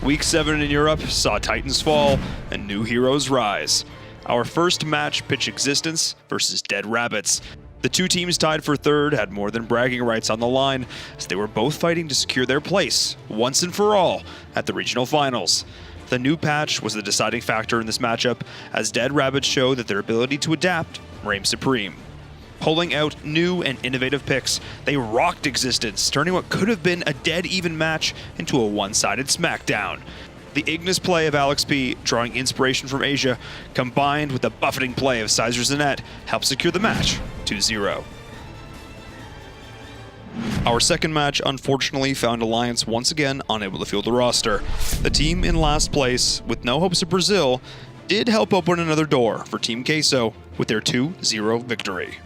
Week 7 in Europe saw Titans fall and new heroes rise. Our first match pitched Existence versus Dead Rabbits. The two teams tied for third had more than bragging rights on the line, as they were both fighting to secure their place, once and for all, at the regional finals. The new patch was the deciding factor in this matchup, as Dead Rabbits showed that their ability to adapt reigned supreme. Pulling out new and innovative picks, they rocked Existence, turning what could have been a dead-even match into a one-sided smackdown. The Ignis play of Alex P, drawing inspiration from Asia, combined with the buffeting play of Sizer Zanet, helped secure the match 2-0. Our second match unfortunately found Alliance once again unable to field the roster. The team in last place, with no hopes of Brazil, did help open another door for Team Queso with their 2-0 victory.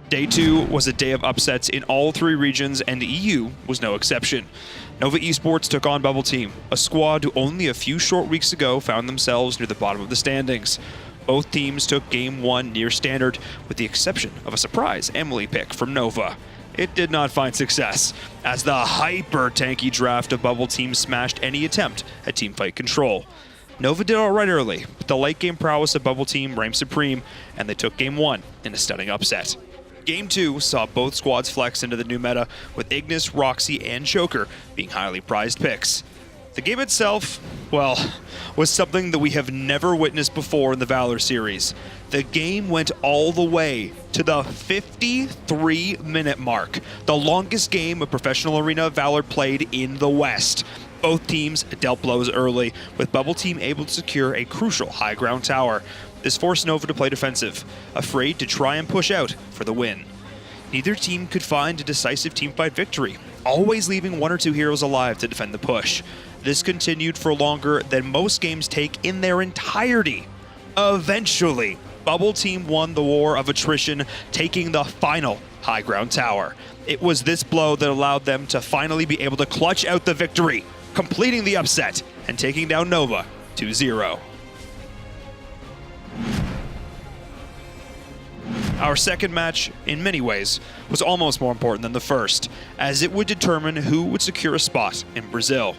Day 2 was a day of upsets in all three regions, and the EU was no exception. Nova Esports took on Bubble Team, a squad who only a few short weeks ago found themselves near the bottom of the standings. Both teams took Game 1 near standard, with the exception of a surprise Emily pick from Nova. It did not find success, as the hyper-tanky draft of Bubble Team smashed any attempt at teamfight control. Nova did alright early, but the late-game prowess of Bubble Team reigned supreme, and they took Game 1 in a stunning upset. Game 2 saw both squads flex into the new meta, with Ignis, Roxy, and Joker being highly prized picks. The game itself, well, was something that we have never witnessed before in the Valor Series. The game went all the way to the 53-minute mark, the longest game of professional arena Valor played in the West. Both teams dealt blows early, with Bubble Team able to secure a crucial high ground tower. This forced Nova to play defensive, afraid to try and push out for the win. Neither team could find a decisive teamfight victory, always leaving one or two heroes alive to defend the push. This continued for longer than most games take in their entirety. Eventually, Bubble Team won the war of attrition, taking the final high ground tower. It was this blow that allowed them to finally be able to clutch out the victory, completing the upset and taking down Nova 2-0. Our second match, in many ways, was almost more important than the first, as it would determine who would secure a spot in Brazil.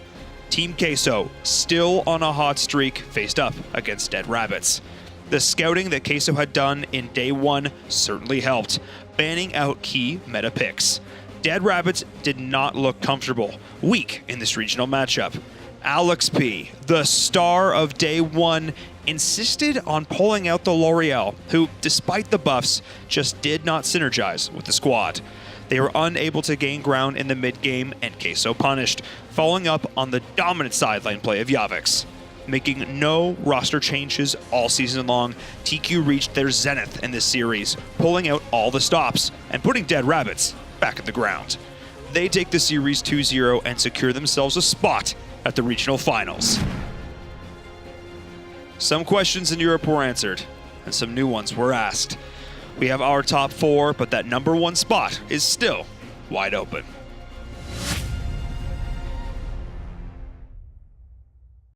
Team Queso, still on a hot streak, faced up against Dead Rabbits. The scouting that Queso had done in Day 1 certainly helped, banning out key meta picks. Dead Rabbits did not look comfortable, weak in this regional matchup. Alex P, the star of Day 1, insisted on pulling out the L'Oreal, who, despite the buffs, just did not synergize with the squad. They were unable to gain ground in the mid-game, and Queso punished, following up on the dominant sideline play of Yavix. Making no roster changes all season long, TQ reached their zenith in this series, pulling out all the stops and putting Dead Rabbits back at the ground. They take the series 2-0 and secure themselves a spot at the regional finals. Some questions in Europe were answered, and some new ones were asked. We have our top 4, but that number 1 spot is still wide open.